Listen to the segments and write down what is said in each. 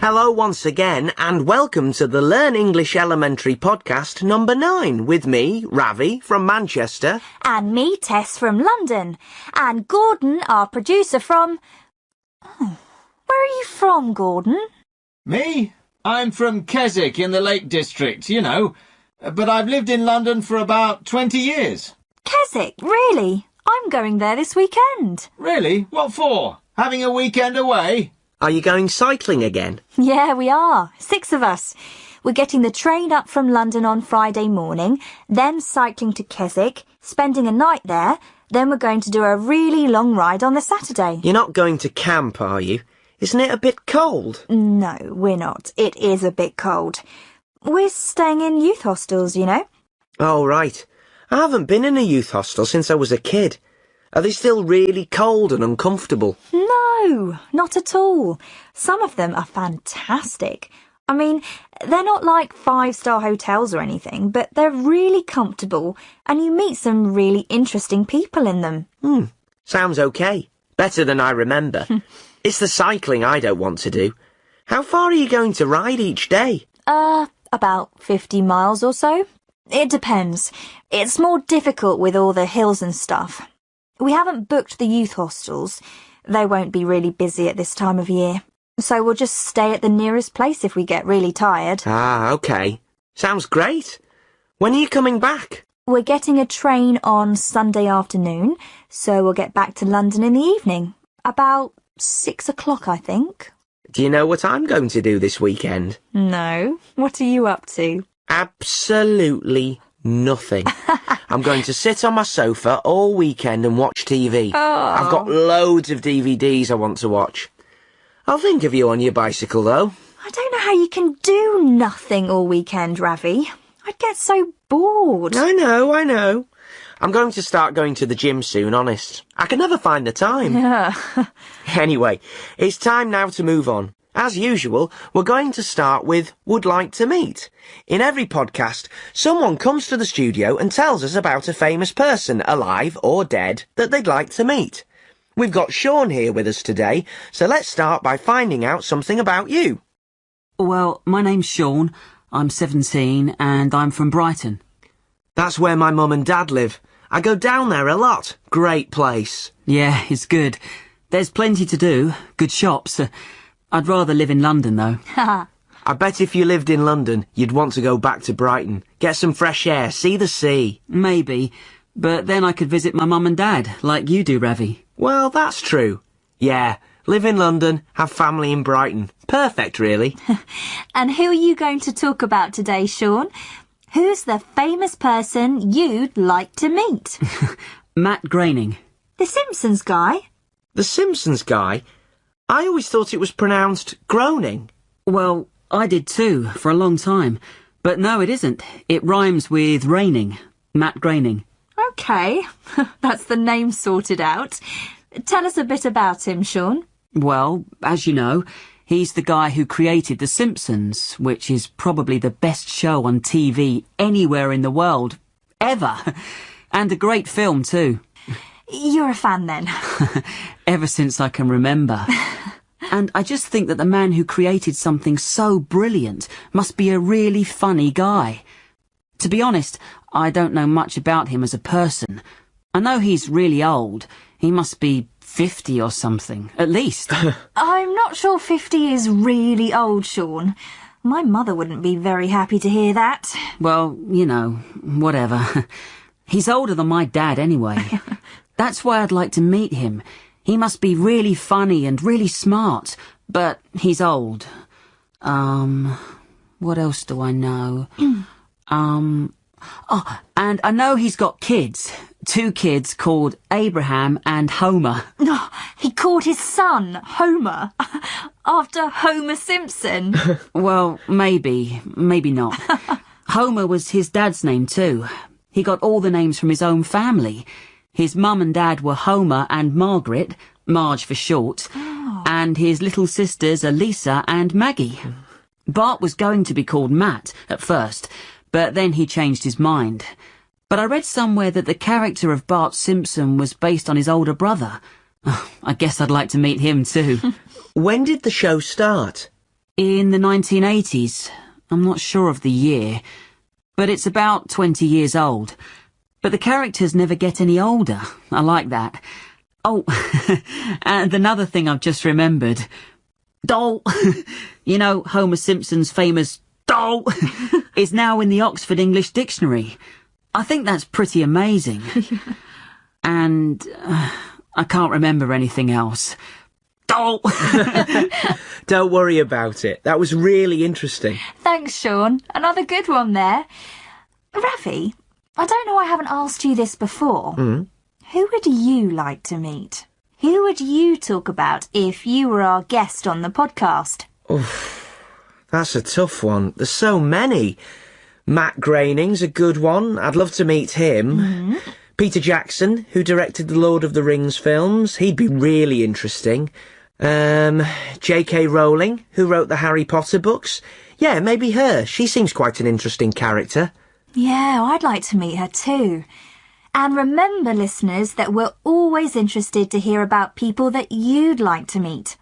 Hello once again and welcome to the Learn English Elementary podcast number 9 with me, Ravi, from Manchester. And me, Tess, from London. And Gordon, our producer from... Oh, where are you from, Gordon? Me? I'm from Keswick in the Lake District, you know. But I've lived in London for about 20 years. Keswick, really? I'm going there this weekend. Really? What for? Having a weekend away? Are you going cycling again? Yeah, we are. 6 of us. We're getting the train up from London on Friday morning, then cycling to Keswick, spending a night there, then we're going to do a really long ride on the Saturday. You're not going to camp, are you? Isn't it a bit cold? No, we're not. It is a bit cold. We're staying in youth hostels, you know. Oh, right. I haven't been in a youth hostel since I was a kid. Are they still really cold and uncomfortable? No, not at all. Some of them are fantastic. I mean, they're not like 5-star hotels or anything, but they're really comfortable and you meet some really interesting people in them. Sounds okay. Better than I remember. It's the cycling I don't want to do. How far are you going to ride each day? About 50 miles or so. It depends. It's more difficult with all the hills and stuff. We haven't booked the youth hostels. They won't be really busy at this time of year. So we'll just stay at the nearest place if we get really tired. Ah, okay. Sounds great. When are you coming back? We're getting a train on Sunday afternoon, so we'll get back to London in the evening. About 6 o'clock, I think. Do you know what I'm going to do this weekend? No. What are you up to? Absolutely nothing. I'm going to sit on my sofa all weekend and watch TV. I've got loads of DVDs I want to watch. I'll think of you on your bicycle, though. I don't know how you can do nothing all weekend, Ravi. I'd get so bored. I know. I'm going to start going to the gym soon, honest. I can never find the time. Yeah. Anyway, it's time now to move on. As usual, we're going to start with Would Like to Meet. In every podcast, someone comes to the studio and tells us about a famous person, alive or dead, that they'd like to meet. We've got Sean here with us today, so let's start by finding out something about you. Well, my name's Sean, I'm 17 and I'm from Brighton. That's where my mum and dad live. I go down there a lot. Great place. Yeah, it's good. There's plenty to do, good shops. I'd rather live in London, though. I bet if you lived in London, you'd want to go back to Brighton. Get some fresh air, see the sea. Maybe, but then I could visit my mum and dad, like you do, Ravi. Well, that's true. Yeah, live in London, have family in Brighton. Perfect, really. And who are you going to talk about today, Sean? Who's the famous person you'd like to meet? Matt Groening. The Simpsons guy? The Simpsons guy? I always thought it was pronounced groaning. Well, I did too, for a long time. But no, it isn't. It rhymes with raining. Matt Groening. OK, that's the name sorted out. Tell us a bit about him, Sean. Well, as you know, he's the guy who created The Simpsons, which is probably the best show on TV anywhere in the world, ever. And a great film too. You're a fan then? Ever since I can remember. And I just think that the man who created something so brilliant must be a really funny guy. To be honest, I don't know much about him as a person. I know he's really old. He must be 50 or something, at least. I'm not sure 50 is really old, Sean. My mother wouldn't be very happy to hear that. Well, you know, whatever. He's older than my dad anyway. That's why I'd like to meet him. He must be really funny and really smart, but he's old. What else do I know? And I know he's got kids. 2 kids called Abraham and Homer. Oh, he called his son Homer after Homer Simpson. Well, maybe not. Homer was his dad's name too. He got all the names from his own family. His mum and dad were Homer and Margaret, Marge for short, and his little sisters are Lisa and Maggie. Bart was going to be called Matt at first, but then he changed his mind. But I read somewhere that the character of Bart Simpson was based on his older brother. I guess I'd like to meet him too. When did the show start? In the 1980s. I'm not sure of the year, but it's about 20 years old. But the characters never get any older. I like that. Oh, and another thing I've just remembered. Doll. You know, Homer Simpson's famous doll is now in the Oxford English Dictionary. I think that's pretty amazing. And I can't remember anything else. Doll! Don't worry about it. That was really interesting. Thanks, Sean. Another good one there. Ravi, I don't know I haven't asked you this before. Who would you like to meet? Who would you talk about if you were our guest on the podcast? That's a tough one. There's so many. Matt Groening's a good one. I'd love to meet him. Peter Jackson, who directed the Lord of the Rings films. He'd be really interesting. J.K. Rowling, who wrote the Harry Potter books. Yeah, maybe her. She seems quite an interesting character. Yeah, I'd like to meet her too. And remember, listeners, that we're always interested to hear about people that you'd like to meet.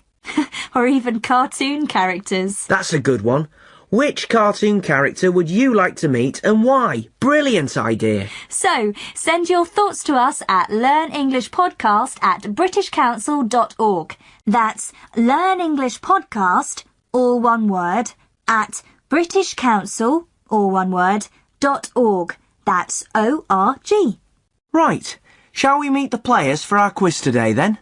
Or even cartoon characters. That's a good one. Which cartoon character would you like to meet and why? Brilliant idea. So, send your thoughts to us at learnenglishpodcast@britishcouncil.org. That's Learn English Podcast, all one word, at British Council, all one word, .org. That's O-R-G. Right. Shall we meet the players for our quiz today then?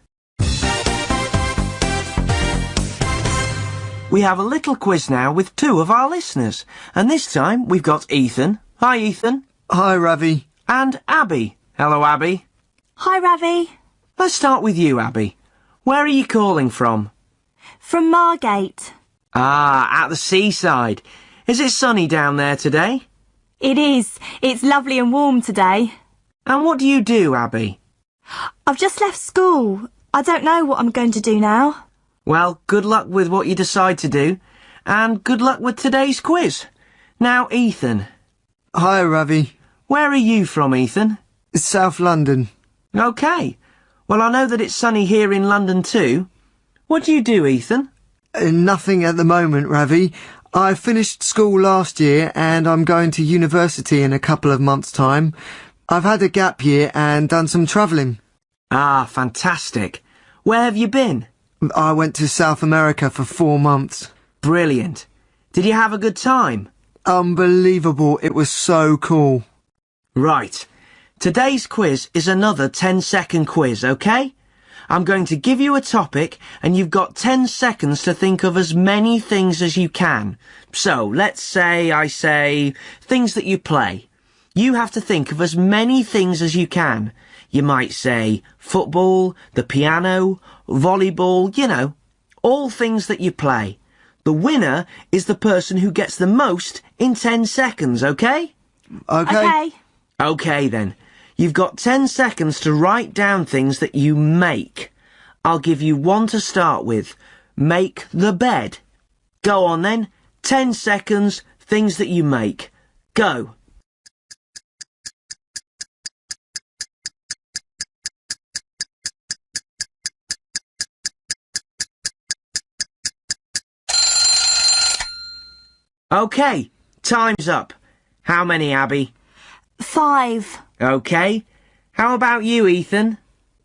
We have a little quiz now with two of our listeners. And this time we've got Ethan. Hi, Ethan. Hi, Ravi. And Abby. Hello, Abby. Hi, Ravi. Let's start with you, Abby. Where are you calling from? From Margate. Ah, at the seaside. Is it sunny down there today? It is. It's lovely and warm today. And what do you do, Abby? I've just left school. I don't know what I'm going to do now. Well, good luck with what you decide to do, and good luck with today's quiz. Now, Ethan. Hi, Ravi. Where are you from, Ethan? South London. OK. Well, I know that it's sunny here in London too. What do you do, Ethan? Nothing at the moment, Ravi. I finished school last year and I'm going to university in a couple of months' time. I've had a gap year and done some travelling. Ah, fantastic. Where have you been? I went to South America for 4 months. Brilliant. Did you have a good time? Unbelievable. It was so cool. Right. Today's quiz is another 10-second quiz, OK? I'm going to give you a topic and you've got 10 seconds to think of as many things as you can. So, let's say I say things that you play. You have to think of as many things as you can. You might say football, the piano, volleyball, you know, all things that you play. The winner is the person who gets the most in 10 seconds, OK? OK. OK then. You've got 10 seconds to write down things that you make. I'll give you one to start with. Make the bed. Go on then. 10 seconds, things that you make. Go. OK, time's up. How many, Abby? 5. OK. How about you, Ethan?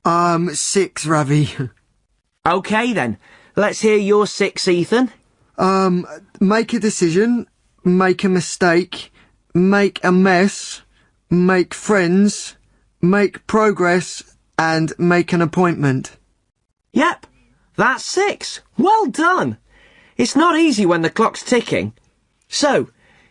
6, Ravi. OK then. Let's hear your 6, Ethan. Make a decision, make a mistake, make a mess, make friends, make progress, and make an appointment. Yep, that's 6. Well done. It's not easy when the clock's ticking. So,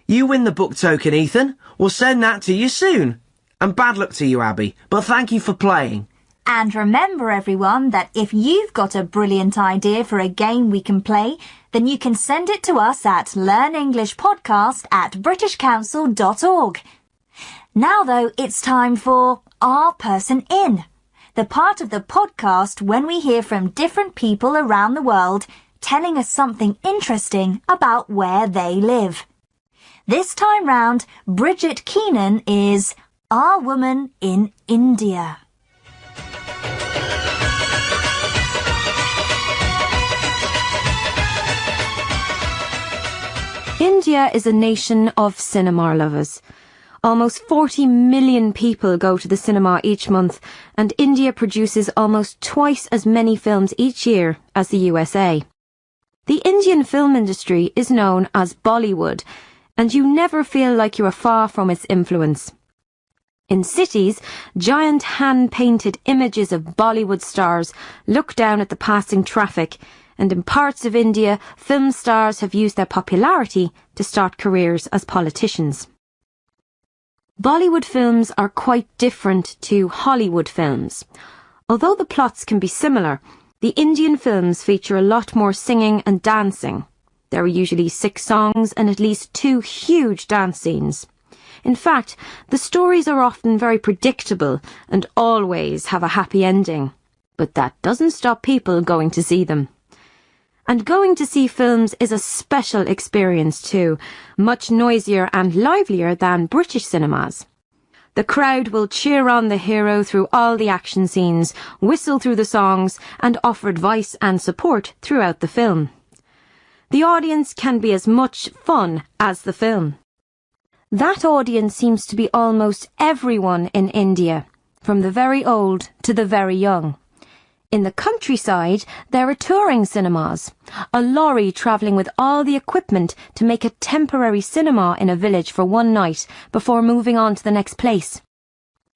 you win the book token, Ethan. We'll send that to you soon. And bad luck to you, Abby, but thank you for playing. And remember, everyone, that if you've got a brilliant idea for a game we can play, then you can send it to us at learnenglishpodcast@britishcouncil.org. Now, though, it's time for Our Person In, the part of the podcast when we hear from different people around the world telling us something interesting about where they live. This time round, Bridget Keenan is Our Woman in India. India is a nation of cinema lovers. Almost 40 million people go to the cinema each month, and India produces almost twice as many films each year as the USA. The Indian film industry is known as Bollywood, and you never feel like you are far from its influence. In cities, giant hand-painted images of Bollywood stars look down at the passing traffic, and in parts of India, film stars have used their popularity to start careers as politicians. Bollywood films are quite different to Hollywood films. Although the plots can be similar, the Indian films feature a lot more singing and dancing. There are usually 6 songs and at least 2 huge dance scenes. In fact, the stories are often very predictable and always have a happy ending. But that doesn't stop people going to see them. And going to see films is a special experience too, much noisier and livelier than British cinemas. The crowd will cheer on the hero through all the action scenes, whistle through the songs, and offer advice and support throughout the film. The audience can be as much fun as the film. That audience seems to be almost everyone in India, from the very old to the very young. In the countryside, there are touring cinemas, a lorry travelling with all the equipment to make a temporary cinema in a village for one night before moving on to the next place.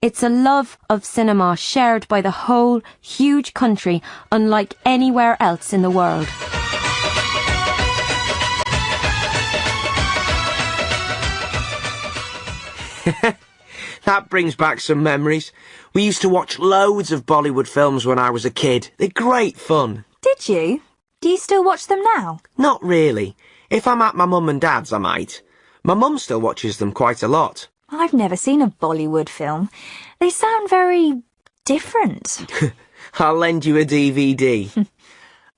It's a love of cinema shared by the whole huge country, unlike anywhere else in the world. That brings back some memories. We used to watch loads of Bollywood films when I was a kid. They're great fun. Did you? Do you still watch them now? Not really. If I'm at my mum and dad's, I might. My mum still watches them quite a lot. I've never seen a Bollywood film. They sound very different. I'll lend you a DVD.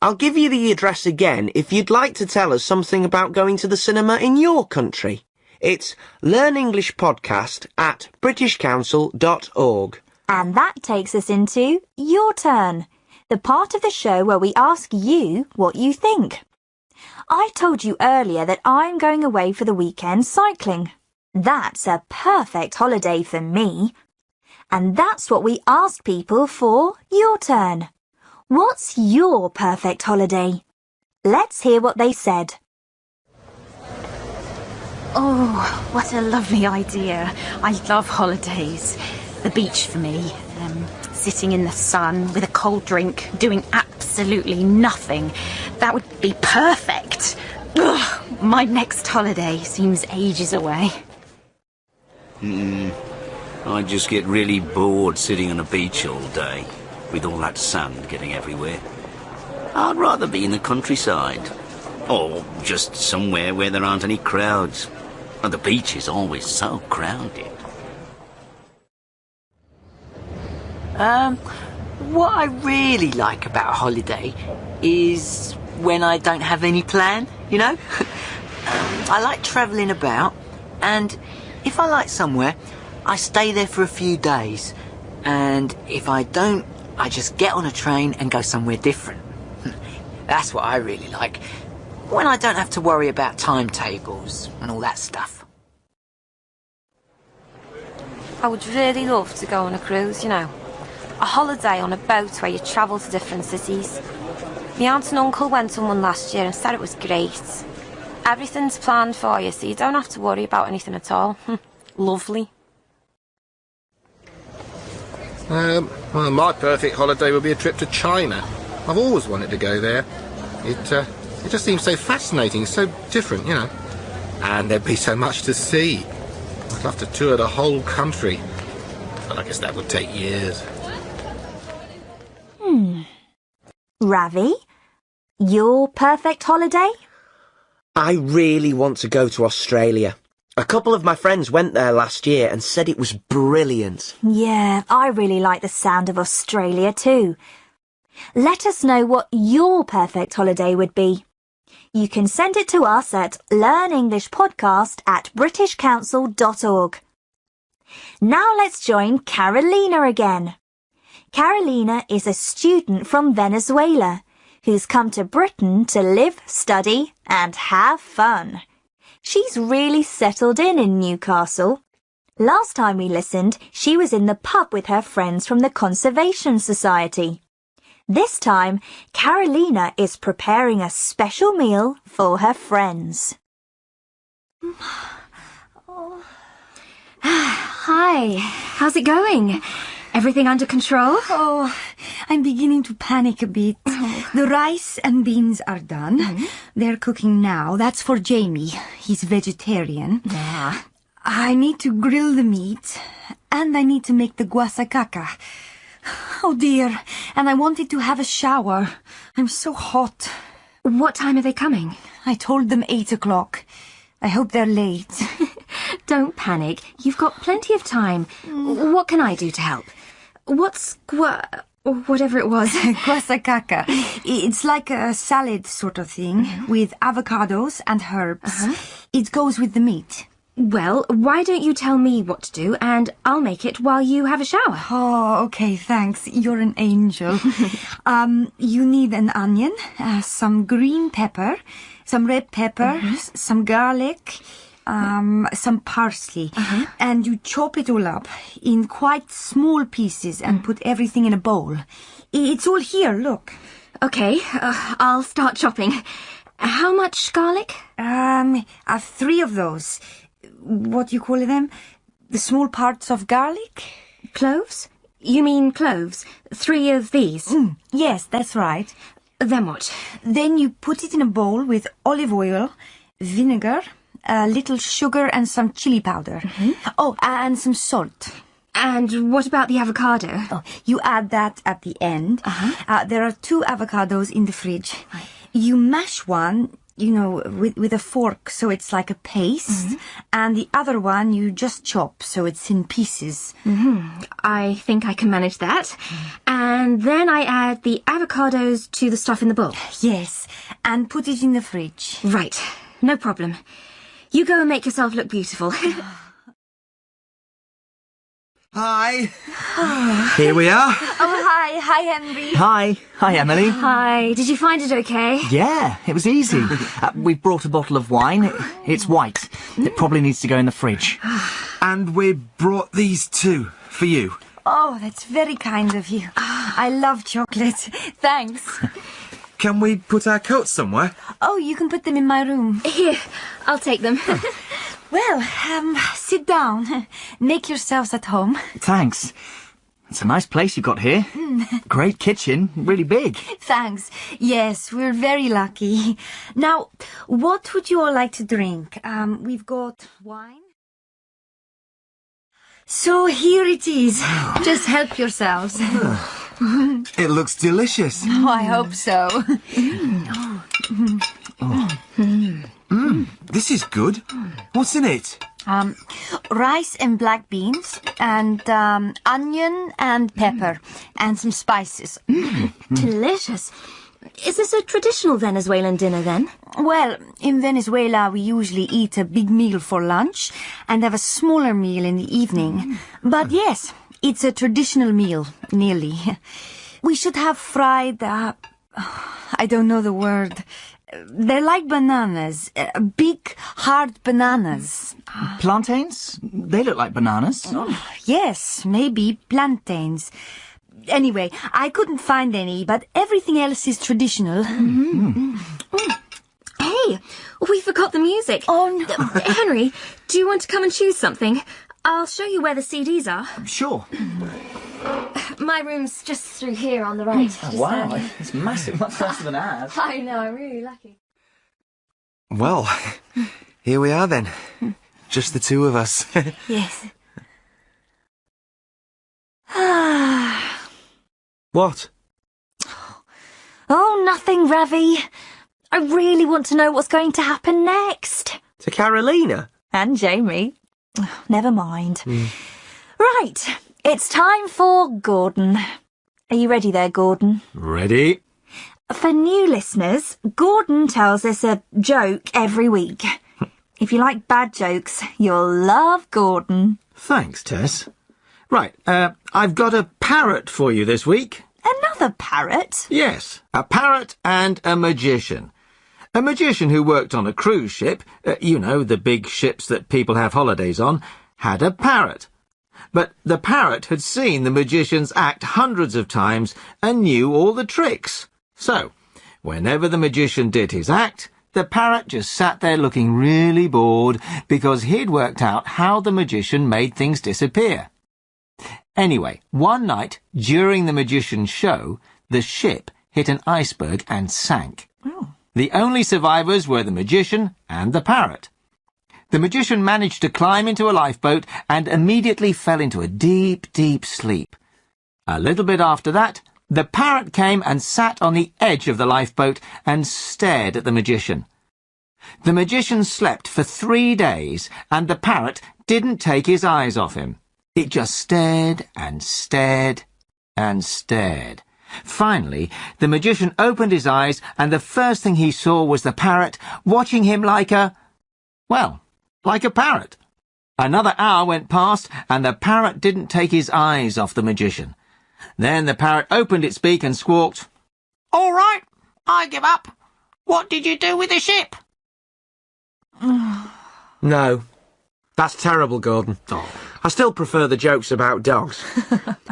I'll give you the address again if you'd like to tell us something about going to the cinema in your country. It's learnenglishpodcast@britishcouncil.org. And that takes us into Your Turn, the part of the show where we ask you what you think. I told you earlier that I'm going away for the weekend cycling. That's a perfect holiday for me. And that's what we asked people for Your Turn. What's your perfect holiday? Let's hear what they said. Oh, what a lovely idea. I love holidays. The beach for me. Sitting in the sun with a cold drink, doing absolutely nothing. That would be perfect. Ugh, my next holiday seems ages away. I just get really bored sitting on a beach all day, with all that sand getting everywhere. I'd rather be in the countryside, or just somewhere where there aren't any crowds. And the beach is always so crowded. What I really like about a holiday is when I don't have any plan, you know? I like travelling about, and if I like somewhere, I stay there for a few days. And if I don't, I just get on a train and go somewhere different. That's what I really like. When I don't have to worry about timetables and all that stuff. I would really love to go on a cruise, you know. A holiday on a boat where you travel to different cities. My aunt and uncle went on one last year and said it was great. Everything's planned for you, so you don't have to worry about anything at all. Lovely. Well, my perfect holiday would be a trip to China. I've always wanted to go there. It just seems so fascinating, so different, you know. And there'd be so much to see. I'd love to tour the whole country. But I guess that would take years. Ravi, your perfect holiday? I really want to go to Australia. A couple of my friends went there last year and said it was brilliant. Yeah, I really like the sound of Australia too. Let us know what your perfect holiday would be. You can send it to us at learnenglishpodcast@britishcouncil.org. Now let's join Carolina again. Carolina is a student from Venezuela who's come to Britain to live, study and have fun. She's really settled in Newcastle. Last time we listened, she was in the pub with her friends from the Conservation Society. This time, Carolina is preparing a special meal for her friends. Hi, how's it going? Everything under control? Oh, I'm beginning to panic a bit. The rice and beans are done. They're cooking now. That's for Jamie. He's vegetarian. Yeah. I need to grill the meat, and I need to make the guasacaca. Oh dear, and I wanted to have a shower. I'm so hot. What time are they coming? I told them 8 o'clock. I hope they're late. Don't panic. You've got plenty of time. What can I do to help? What's whatever it was? Guasacaca. It's like a salad sort of thing with avocados and herbs. It goes with the meat. Well, why don't you tell me what to do and I'll make it while you have a shower? Oh, okay, thanks. You're an angel. You need an onion, some green pepper, some red pepper, some garlic, some parsley, and you chop it all up in quite small pieces and put everything in a bowl. It's all here, look. Okay, I'll start chopping. How much garlic? 3 of those. What do you call them? The small parts of garlic? Cloves? You mean cloves? 3 of these? Yes, that's right. Then what? Then you put it in a bowl with olive oil, vinegar, a little sugar and some chili powder. Oh, and some salt. And what about the avocado? Oh, you add that at the end. There are 2 avocados in the fridge. You mash one, you know, with a fork, so it's like a paste, and the other one you just chop, so it's in pieces. I think I can manage that. And then I add the avocados to the stuff in the bowl. Yes, and put it in the fridge. Right, no problem. You go and make yourself look beautiful. Hi. Here we are. Oh, hi. Hi, Henry. Hi, Emily. Hi, did you find it okay? Yeah, it was easy. We've brought a bottle of wine. It's white. It probably needs to go in the fridge. And we brought these too, for you. Oh, that's very kind of you. I love chocolate. Thanks. Can we put our coats somewhere? Oh, you can put them in my room. Here, I'll take them. Well, sit down. Make yourselves at home. Thanks. It's a nice place you've got here. Great kitchen, really big. Thanks. Yes, we're very lucky. Now, what would you all like to drink? We've got wine. So here it is. Just help yourselves. It looks delicious. Oh, I hope so. This is good. What's in it? Rice and black beans, and onion and pepper, and some spices. Delicious. Is this a traditional Venezuelan dinner then? Well, in Venezuela we usually eat a big meal for lunch and have a smaller meal in the evening. But yes, it's a traditional meal, nearly. We should have fried, I don't know the word. They're like bananas, big, hard bananas. Plantains? They look like bananas. Oh, yes, maybe plantains. Anyway, I couldn't find any, but everything else is traditional. Hey, we forgot the music. Oh, no. Henry, do you want to come and choose something? I'll show you where the CDs are. Sure. My room's just through here on the right. Wow, it's massive, much faster than ours. I know, I'm really lucky. Well, here we are then. Just the 2 of us. Yes. What? Oh, nothing, Ravi. I really want to know what's going to happen next. To Carolina? And Jamie. Never mind. Right, it's time for Gordon. Are you ready there, Gordon? Ready? For new listeners, Gordon tells us a joke every week. If you like bad jokes, you'll love Gordon. Thanks, Tess. Right, I've got a parrot for you this week. Another parrot? Yes, a parrot and a magician. A magician who worked on a cruise ship, you know, the big ships that people have holidays on, had a parrot. But the parrot had seen the magicians act hundreds of times and knew all the tricks. So, whenever the magician did his act, the parrot just sat there looking really bored because he'd worked out how the magician made things disappear. Anyway, one night, during the magician's show, the ship hit an iceberg and sank. Oh. The only survivors were the magician and the parrot. The magician managed to climb into a lifeboat and immediately fell into a deep, deep sleep. A little bit after that, the parrot came and sat on the edge of the lifeboat and stared at the magician. The magician slept for 3 days, and the parrot didn't take his eyes off him. It just stared and stared and stared. Finally, the magician opened his eyes, and the first thing he saw was the parrot watching him like a parrot. Another hour went past, and the parrot didn't take his eyes off the magician. Then the parrot opened its beak and squawked, "All right, I give up. What did you do with the ship?" No. That's terrible, Gordon. I still prefer the jokes about dogs.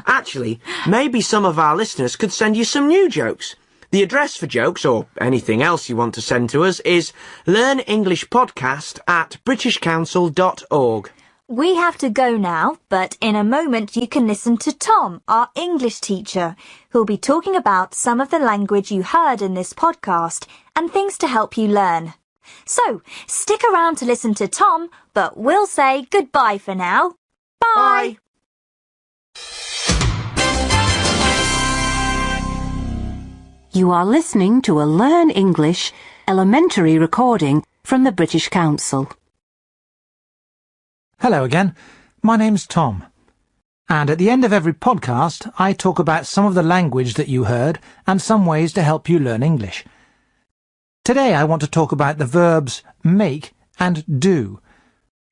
Actually, maybe some of our listeners could send you some new jokes. The address for jokes, or anything else you want to send to us, is learnenglishpodcast@britishcouncil.org. We have to go now, but in a moment you can listen to Tom, our English teacher, who'll be talking about some of the language you heard in this podcast and things to help you learn. So, stick around to listen to Tom, but we'll say goodbye for now. Bye! You are listening to a Learn English elementary recording from the British Council. Hello again, my name's Tom, and at the end of every podcast I talk about some of the language that you heard and some ways to help you learn English. Today I want to talk about the verbs make and do.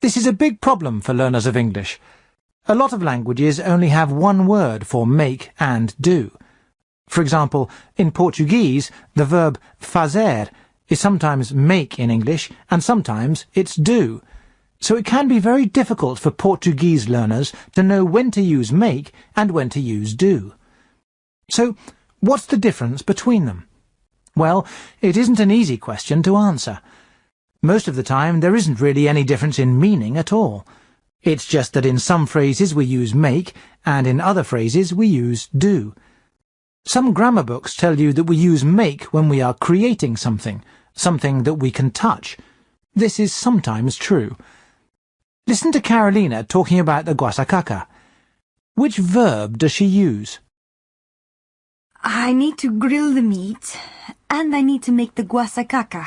This is a big problem for learners of English. A lot of languages only have one word for make and do. For example, in Portuguese, the verb fazer is sometimes make in English and sometimes it's do. So it can be very difficult for Portuguese learners to know when to use make and when to use do. So, what's the difference between them? Well, it isn't an easy question to answer. Most of the time, there isn't really any difference in meaning at all. It's just that in some phrases we use make, and in other phrases we use do. Some grammar books tell you that we use make when we are creating something that we can touch. This is sometimes true. Listen to Carolina talking about the guasacaca. Which verb does she use? I need to grill the meat, and I need to make the guasacaca.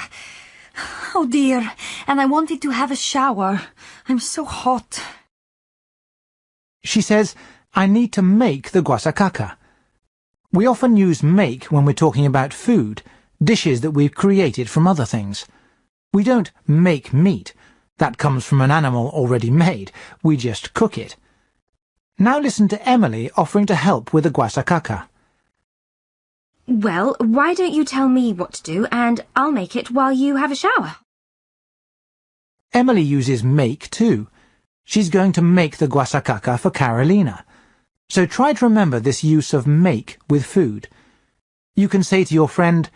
Oh dear, and I wanted to have a shower. I'm so hot. She says, I need to make the guasacaca. We often use make when we're talking about food, dishes that we've created from other things. We don't make meat. That comes from an animal already made. We just cook it. Now listen to Emily offering to help with the guasacaca. Well, why don't you tell me what to do and I'll make it while you have a shower? Emily uses make too. She's going to make the guasacaca for Carolina. So try to remember this use of make with food. You can say to your friend,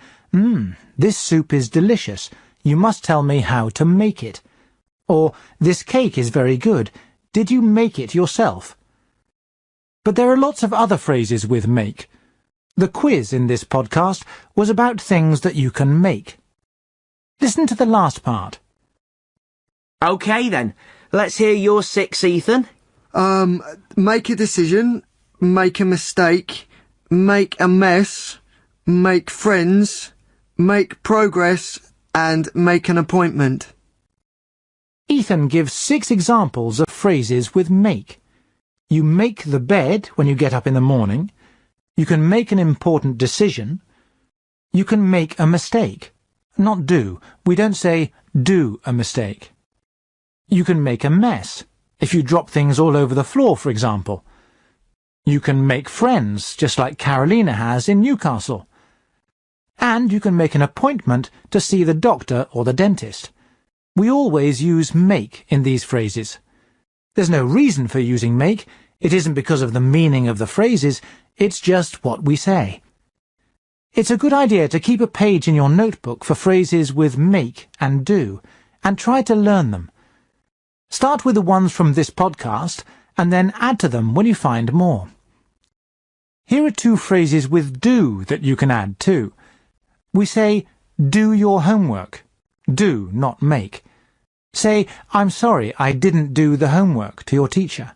this soup is delicious. You must tell me how to make it. Or, this cake is very good. Did you make it yourself? But there are lots of other phrases with make. The quiz in this podcast was about things that you can make. Listen to the last part. OK then, let's hear your 6, Ethan. Make a decision, make a mistake, make a mess, make friends, make progress, and make an appointment. Ethan gives 6 examples of phrases with make. You make the bed when you get up in the morning. You can make an important decision. You can make a mistake. Not do. We don't say do a mistake. You can make a mess. If you drop things all over the floor, for example. You can make friends, just like Carolina has in Newcastle. And you can make an appointment to see the doctor or the dentist. We always use make in these phrases. There's no reason for using make. It isn't because of the meaning of the phrases, it's just what we say. It's a good idea to keep a page in your notebook for phrases with make and do, and try to learn them. Start with the ones from this podcast, and then add to them when you find more. Here are 2 phrases with do that you can add too. We say, do your homework. Do, not make. Say, I'm sorry, I didn't do the homework to your teacher.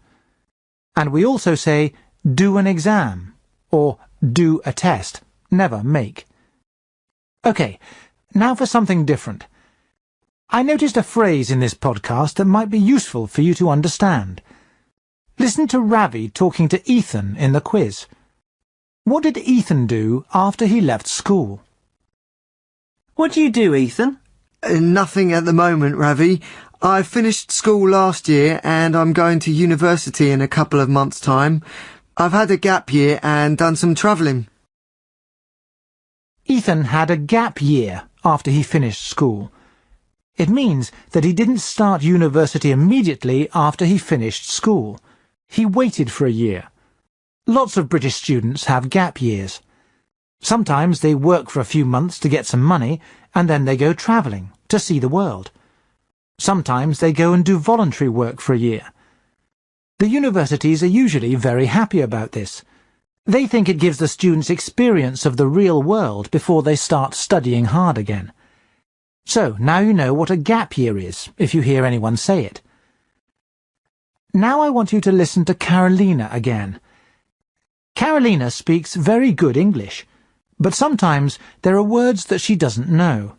And we also say, do an exam, or do a test, never make. OK, now for something different. I noticed a phrase in this podcast that might be useful for you to understand. Listen to Ravi talking to Ethan in the quiz. What did Ethan do after he left school? What do you do, Ethan? Nothing at the moment, Ravi. I finished school last year and I'm going to university in a couple of months' time. I've had a gap year and done some travelling. Ethan had a gap year after he finished school. It means that he didn't start university immediately after he finished school. He waited for a year. Lots of British students have gap years. Sometimes they work for a few months to get some money, and then they go travelling to see the world. Sometimes they go and do voluntary work for a year. The universities are usually very happy about this. They think it gives the students experience of the real world before they start studying hard again. So now you know what a gap year is, if you hear anyone say it. Now I want you to listen to Carolina again. Carolina speaks very good English, but sometimes there are words that she doesn't know.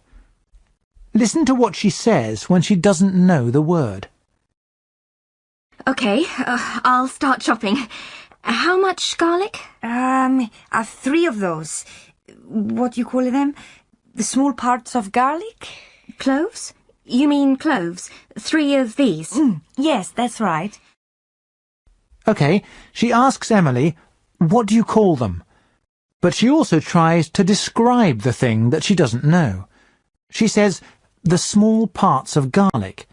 Listen to what she says when she doesn't know the word. OK, I'll start chopping. How much garlic? 3 of those. What do you call them? The small parts of garlic? Cloves? You mean cloves? 3 of these? Yes, that's right. OK, she asks Emily, what do you call them? But she also tries to describe the thing that she doesn't know. She says, the small parts of garlic.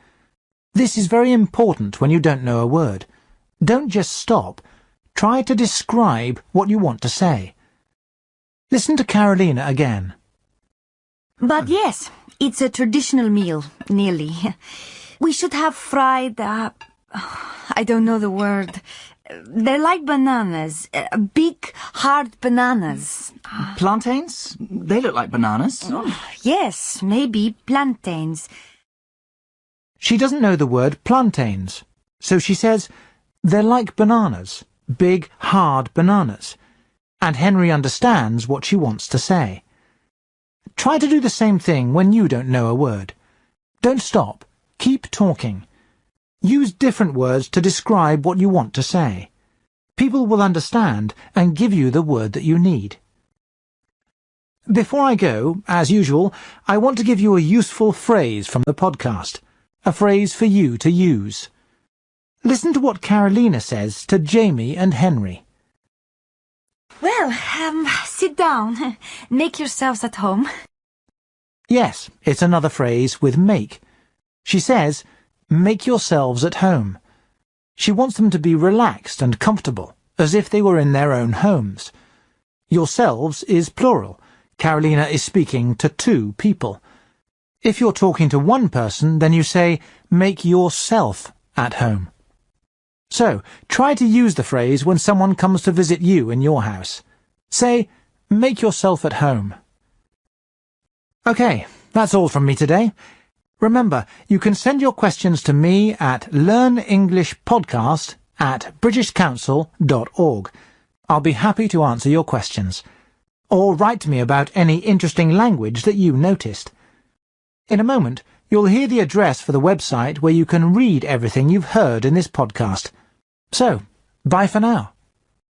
This is very important when you don't know a word. Don't just stop. Try to describe what you want to say. Listen to Carolina again. But yes, it's a traditional meal, nearly. We should have fried, I don't know the word. They're like bananas, big, hard bananas. Plantains? They look like bananas. Yes, maybe plantains. She doesn't know the word plantains, so she says, they're like bananas, big, hard bananas. And Henry understands what she wants to say. Try to do the same thing when you don't know a word. Don't stop. Keep talking. Use different words to describe what you want to say. People will understand and give you the word that you need. Before I go, as usual, I want to give you a useful phrase from the podcast, a phrase for you to use. Listen to what Carolina says to Jamie and Henry. Well, sit down. Make yourselves at home. Yes, it's another phrase with make. She says, make yourselves at home. She wants them to be relaxed and comfortable, as if they were in their own homes. Yourselves is plural. Carolina is speaking to 2 people. If you're talking to one person, then you say, make yourself at home. So, try to use the phrase when someone comes to visit you in your house. Say, make yourself at home. OK, that's all from me today. Remember, you can send your questions to me at learnenglishpodcast@britishcouncil.org. I'll be happy to answer your questions. Or write to me about any interesting language that you noticed. In a moment, you'll hear the address for the website where you can read everything you've heard in this podcast. So, bye for now.